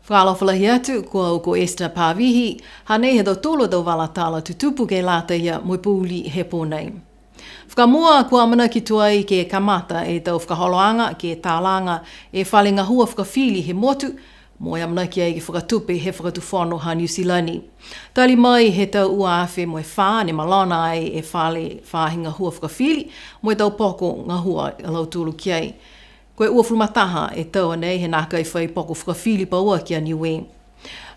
Whaalawhalahi atu kua uko Esther Pāwihi, hanei he do tolo do walatala tutupu ke lata ia mui pūli he pōnei. Whakamua kua mana ki tuai ke kamata e tau whakaholoanga ke tālanga e whalinga hua whakawhili he motu, mo ia mana ki ai ke whakatupe he whakatuwhono ha New Zealandi. Tali mai he tau ua awhi mo e whā ne malona ai e whale whahinga hua whakawhili, mo e tau poko ngā hua alau tūlu ki ai. Koe ua whurumataha e tau anei he nāka i whai poko whakawhili paua ki a Niue.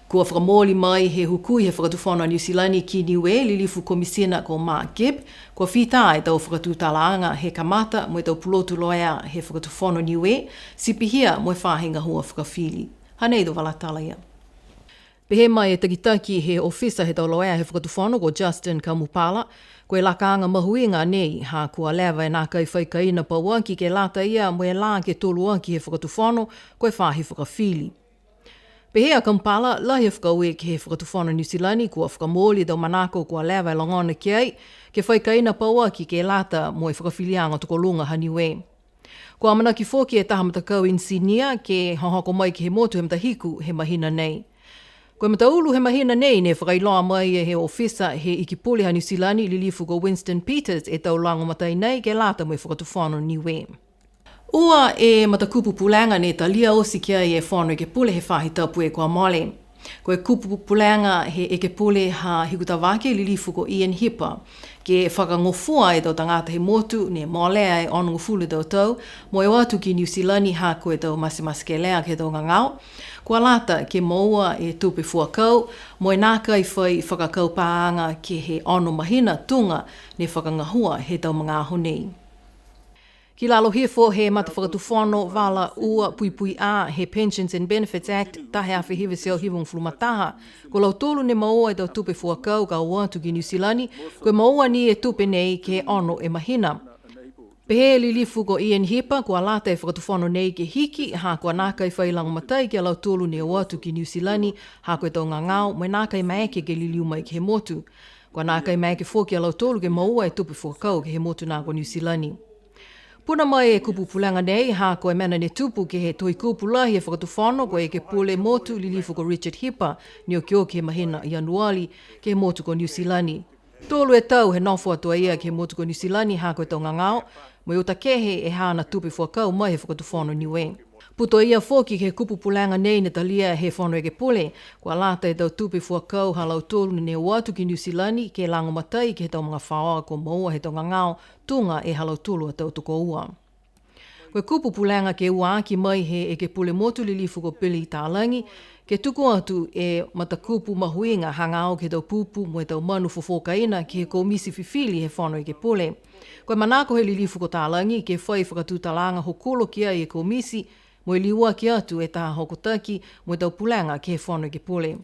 Kua whakamōli mai he hukui he whakatuwhono a New Zealandi ki Niue, lilifu komisina ko Mark Gibb, kua whita e tau whakatutalaanga he kamata mo e tau pulotu loea he whakatuwhono Niue, sipihia mo e whahinga hua whakawhili. Hanei do walatala ia. Pehe mai e takitaki he ofisa he tau loea he whakatuwhono ko Justin Kamupala, koe lakaanga mahuinga nei ha kua lewa e nāka i whaikaina paua ki ke lata ia mo e lā ke tolua ki he whakatuwhono koe whahi whakawhili. Pehea Kampala, lahi whakaue ki he whakatuwhono New Zealandi kua whakamōli tau manako kua lewa e longona ki ai ke whaikaina paua ki ke lata mo e whakawhilianga toko lunga ha Niue. Kua manaki fōki e tahamata kau insinia ke hohoko mai ki he motu he matahiku he mahina nei. Koe mataulu he mahina nei ne whakailoa mai e he ofisa he ikipule ha New Zealandi lilifu ko Winston Peters e tau lango matai nei ke lata mo e whakatuwhono Niue. Ua e matakupu pulanga ne talia osi kia e whono e ke pule he whahi tapu e kua mole. Koe kupu pulanga he e ke pule ha hikutawake lilifu ko Ian Hipper ke whakangofua e tau tangata he motu ne molea e onungu fulu tau mo e watu ki New Zealandi ha koe tau masimasi ke lea ke tau ngangau. Kua lata ke moua e tupe fuakau mo e nāka i whai whakakau pāanga ke he ono mahina tunga ne whakangahua he tau mga aho nei. Ki lalo hifo he matawhakatuwhono wala ua pui a he Pensions and Benefits Act tahe awhi hiwe seo hivung flumataha. Ko lau tolu ne maua e tau tupe fuakau ka watu ki New Zealandi, koe maua ni e tupe nei ke ono e mahina. Pehe lilifu ko Ian Hipper kua lata e whakatuwhono nei ke hiki ha kua nāka i whailango matai ke lau tolu ne watu ki New Zealandi ha koe tau ngangau mo e nāka i maeke ke liliu mai ke he motu. Kua nāka i maeke fōki a lau tolu ke maua e tupe fuakau ke he motu nā ko New Zealandi. Puna mai e kupu pulanga nei ha koe mena ne tupu ke he toi kupulahi e whakatuwhono koe ke pule motu lilifu ko Richard Hipper ni o kio ke mahina i anuali ke he motu ko New Zealandi. Tolu e tau he nofo atua ia ke he motu ko New Zealandi ha koe tau ngangau, mo i uta kehe e hana tupe fuakau mai he whakatuwhono Niue. Puto ia fōki ke kupu pulanga nei ne talia he whono e ke pule, kua lata e tau tupe fuakau halau tolu ne watu ki New Zealandi ke lango matai ke he tau mga whaoa ko maua he tau ngangau tunga e halau tolu a tau toko ua. Koe kupu pulanga ke ua aki mai he e ke pule motu lilifu ko Pili Tālangi, ke tuku atu e matakupu mahuinga hangao ke tau pupu mo e tau manu fofokaina ki he komisi fifili he whono e ke pule. Koe manako he lilifu ko Tālangi ke whai whakatutalanga hokolo ki ai e komisi mo i liua ki atu e taha hokotaki mo e tau pulanga ke he whono e ke pule.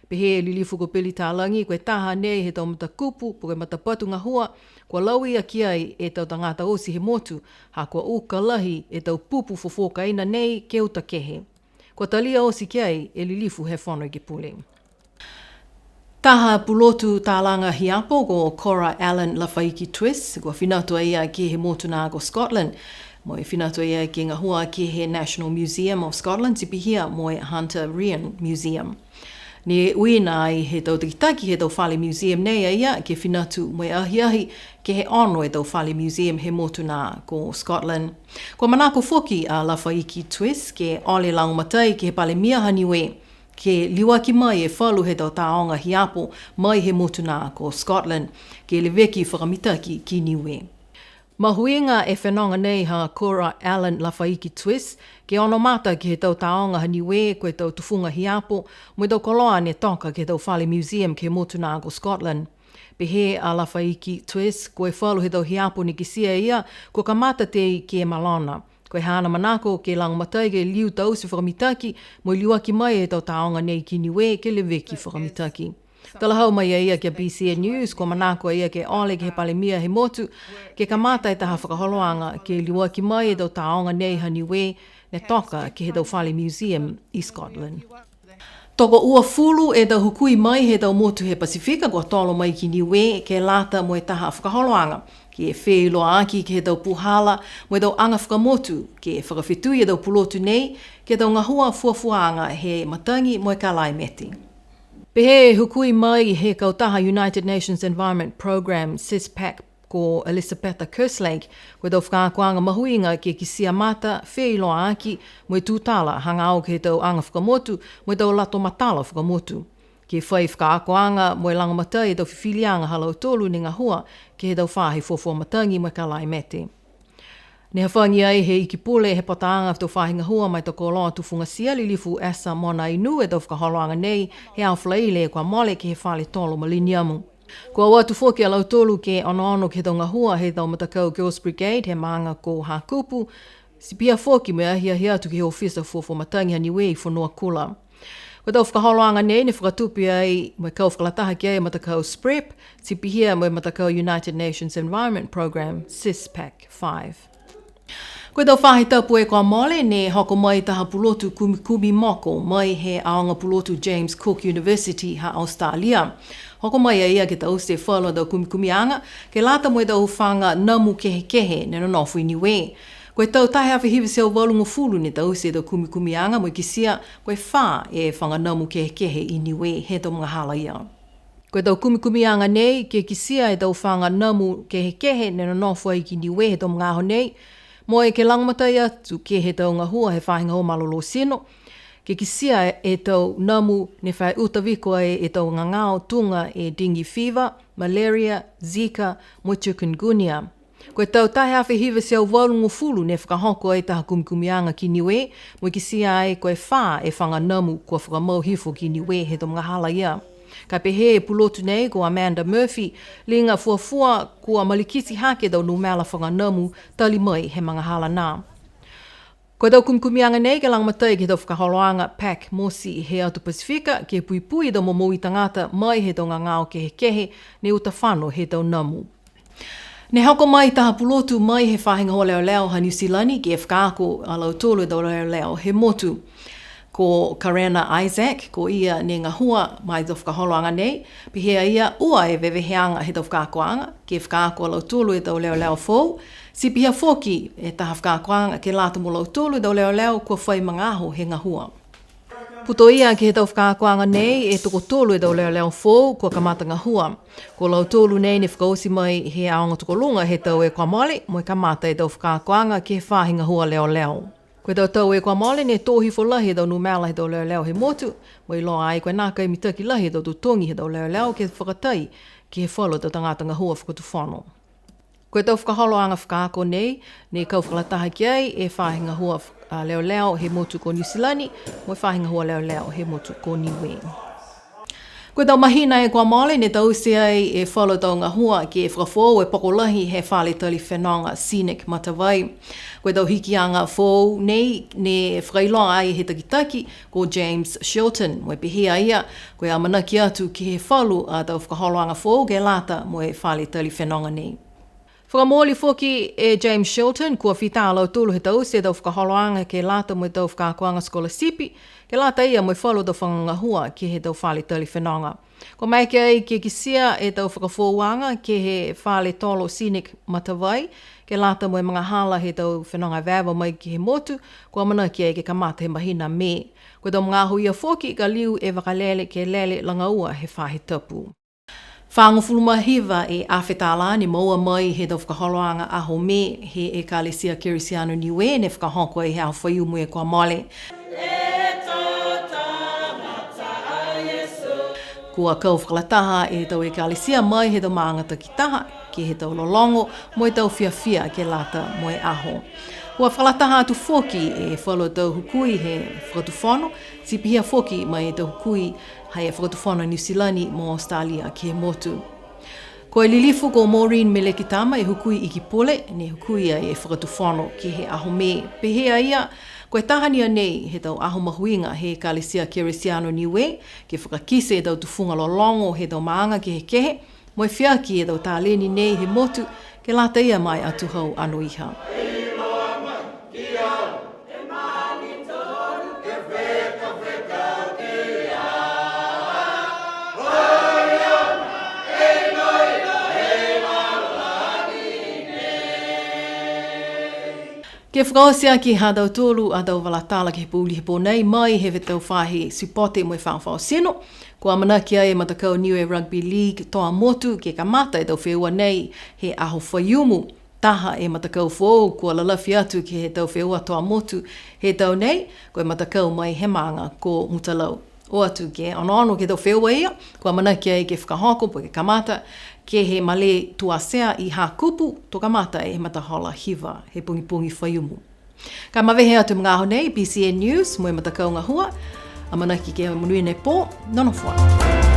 Pehe lilifu ko Pili Tālangi koe taha nei he tau matakupu po koe matapatu ngā hua kua laui a ki ai e tau tangata osi he motu ha kua uka lahi e tau pupu fofokaina nei ke uta kehe. Kua talia osi ki ai e lilifu he whono i ke pule. Taha pulotu tālanga hiapo ko Cora Allen Lafaiki Twist, kua whinatua ia ki he motu nā ko Scotland, mo e whinatua ia ki ngā hua ki he National Museum of Scotland, sipihia mo e Hunter Rian Museum. Ni uina ai he tau takitaki he tau Whale Museum nei ia ke whinatu mo e ahiahi ke he ono e tau Whale Museum he motu nā ko Scotland. Kua manako foki a Lafaiki Twist ke ole lango matai ke he pale miaha Niue, ke liwaki mai e whalu he tau taonga hiapo mai he motu nā ko Scotland, ke le veki whakamitaki ki Niue. Mahuinga e whenonga nei ha Cora Allen Lafaiki Twist, ke ono mata ki he tau taonga ha Niue koe tau tufunga hiapo, mo tau koloa ne toka ke tau Whale Museum ke motu nā ko Scotland. Pehe a Lafaiki Twist, koe whalu he tau hiapo ni kisia ia, ko ka mata te ke malona. Koe hana manako ke langmatai ke liu tau se whakamitaki, mo liwaki mai e tau taonga nei ki Niue ke le veki whakamitaki. Talahau mai ia kia BCN News, ko manako ia ke ole ke he palemia he motu, ke kamata e taha whakaholoanga ke liwaki mai e tau taonga nei ha Niue, ne toka ke he tau Whale Museum i Scotland. Toko ua fulu e tau hukui mai he tau motu he Pasifika kua tolo mai ki Niue ke lata mo e taha whakaholoanga. Ke e whēloa aki ke he tau puhala mo e tau anga whakamotu ke e whakawhetui e tau pulotu nei ke tau ngā hua fuafuanga he matangi mo ka lai meti. Pe he hukui mai he kautaha United Nations Environment Program CISPAC ko Elisabetta Kerslake koe tau whakakuanga mahuinga ke kisia mata whee iloa aki mo i tūtala hanga au ke tau anga whakamotu mo i tau lato matala whakamotu. Ke whai whakakuanga mo i langa matai tau whiwhilianga halau tolu ni ngā hua ke he tau whahi fuafua matangi mo i ka lai mete. Ne hawhangi ai he iki pule he pataanga tau whahinga hua mai tau koloa tufunga sia lilifu esa mona i Niue tau whakaholoanga nei he au whlaile kwa mole ke he whale tolo maliniamu. Kua watu foki alau tolu ke ono ke tau ngahua he tau matakau Girls Brigade he maanga ko hakupu, si pia foki me ahia tu ke he ofisa fuafua matangi ha Niue i whanua kula. Kua tau whakaholoanga nei ne whakatupi ai me kau whakalataha ki ai matakau SPREP, si pihia me matakau United Nations Environment Program CISPAC 5. Koe tau whahi tapu e kua mole ne hoko mai taha pulotu kumi moko mai he aonga pulotu James Cook University ha Australia. Hoko mai ia ke tau se whala tau kumianga ke lata mo e tau whanga namu kehe ne no nofu i Niue. Koe tau tahe awhi hiwi seo walunga fulu ne tau se tau kumianga mo i kisia koe wha e whanga namu kehe i Niue he tau mga hala ia. Koe tau kumianga nei ke kisia e tau whanga namu kehe ne no nofu i ki Niue he tau mga aho nei. Mo e ke langmatai atu ke he tau ngahua he whahinga o malolo sino. Ke kisia e tau namu ne whai utawiko e tau ngangao tunga e dengue fever, malaria, zika, mo chikungunya. Koe tau tahe awhi hiwa se au walungu fulu ne whakahoko e taha kumianga ki Niue, mo i kisia e koe wha e whanga namu kua whakamau hifo ki Niue he tau mga hala ia. Ka pehe e pulotu nei ko Amanda Murphy, linga fuafua kua malikisi hake tau numela whanga namu tali mai he mga hala nā. Koe tau kumianga nei ke langmatai ke tau whakaholoanga PAC Mosi he atu Pasifika ke pui tau momo i tangata mai he tau ngangao kehe ne uta whano he tau namu. Ne hako mai taha pulotu mai he whahinga ho leo ha New Zealand ke whakaako alau tolu tau leo he motu. Ko Karena Isaac, ko ia ne ngā hua mai tau whakaholoanga nei, pihea ia ua e weweheanga he tau whakakoanga, ke whakaako alau tolu e tau leo fōu, si pihea foki e taha whakakoanga ke lata mo lau tolu e tau leo kua whai mga aho he ngā hua. Puto ia ke he tau whakakoanga nei e toko tolu e tau leo fōu kua kamata ngā hua. Ko lau tolu nei ne whakaosi mai he aonga toko lunga he tau e kua mole, mo e kamata e tau whakakoanga ke he whahinga hua leo. Koe tau e kua mole ne tōhi fo lahi tau numela he tau leo he motu, mo i loa ai koe nākai mitaki lahi tau tutongi he tau leo ke whakatai ki he whalo tau tangata ngā hua whakatu whano. Koe tau whakaholoanga whakaako nei, ne kau whakalataha ki ai e whahinga hua leo he motu ko New Zealand, mo e whahinga hua leo he motu ko Niue. Koe tau mahina e kua mole ne tau se ai e whalo tau ngā hua ki e whakafōu e pokolahi he whale tali whenonga scenic matawai. Koe tau hikianga fōu nei ne whakailoa ai he takitaki ko James Shelton mo e pihia ia koe amanaki atu ki he whalu a tau whakaholoanga fōu ke lata mo e whale tali whenonga nei. Whakamōli foki e James Shelton kua whita alau tulu he tau se tau whakaholoanga ke lata mo e tau whakakoanga scholarship, ke lata ia mo e whalu tau whangahua ki he tau whale tali whenonga. Ko mai ke ai ke kisia e tau whakafōwanga ke he whale tolo scenic matawai, ke lata mo e mga hala he tau whenonga vēwa mai ki he motu, ko amana ki ai ke kamata he mahina me. Ko tau mga ahu ia foki ka liu e wakalele ke lele langaua he whahe tapu. Whangofuluma hiva e awhetala ni maua mai he tau whakaholoanga aho me he e Kalesia Kirisiano Niue ne whakahoko e he au whaiu mue kua mole. Kua kau whakalataha e tau e Kalesia mai he tau maangata ki taha ke he tau lolongo mo e tau whiawhia ke lata mo e aho. Kua whakalataha atu foki e whalo tau hukui he whakatuwhono, si pihia foki mai e tau hukui hai e whakatuwhono New Zealand mo Australia ki he motu. Ko e lilifu ko Maureen Melekitama e hukui iki pole, ne hukui ai e whakatuwhono ki he aho me. Pehea ia, ko e tahania nei he tau aho mahuinga he Kalesia Kirisiano Niue, ke whakakise e tau tufunga lolongo he tau maanga ki he kehe, mo e whiaki e tau tāleni nei he motu, ke lata ia mai atu hau anu iha. Ke Ke whakaosia ki hadau tōlu a dau walatala ke pūli he pōnei mai he tau whahi sipote mo i whawhao seno. Kua manaki ai e matakau Niue Rugby League toa motu ke kamata e tau wheua nei he aho whaiumu. Taha e matakau fōu kua lalafi atu ki he tau wheua toa motu he tau nei, ko e matakau mai he manga ko mutalau. O atu ke ono ke tau wheua ia, kua manaki ai ke whakahoko po ke kamata, ke he male tuasea i ha kupu, to kamata e matahola hiva, he pungi whaiumu. Ka mawehe atu mga aho nei, BCN News, mo e matakau ngā hua, a manaki ke munui nei pō, nono whai.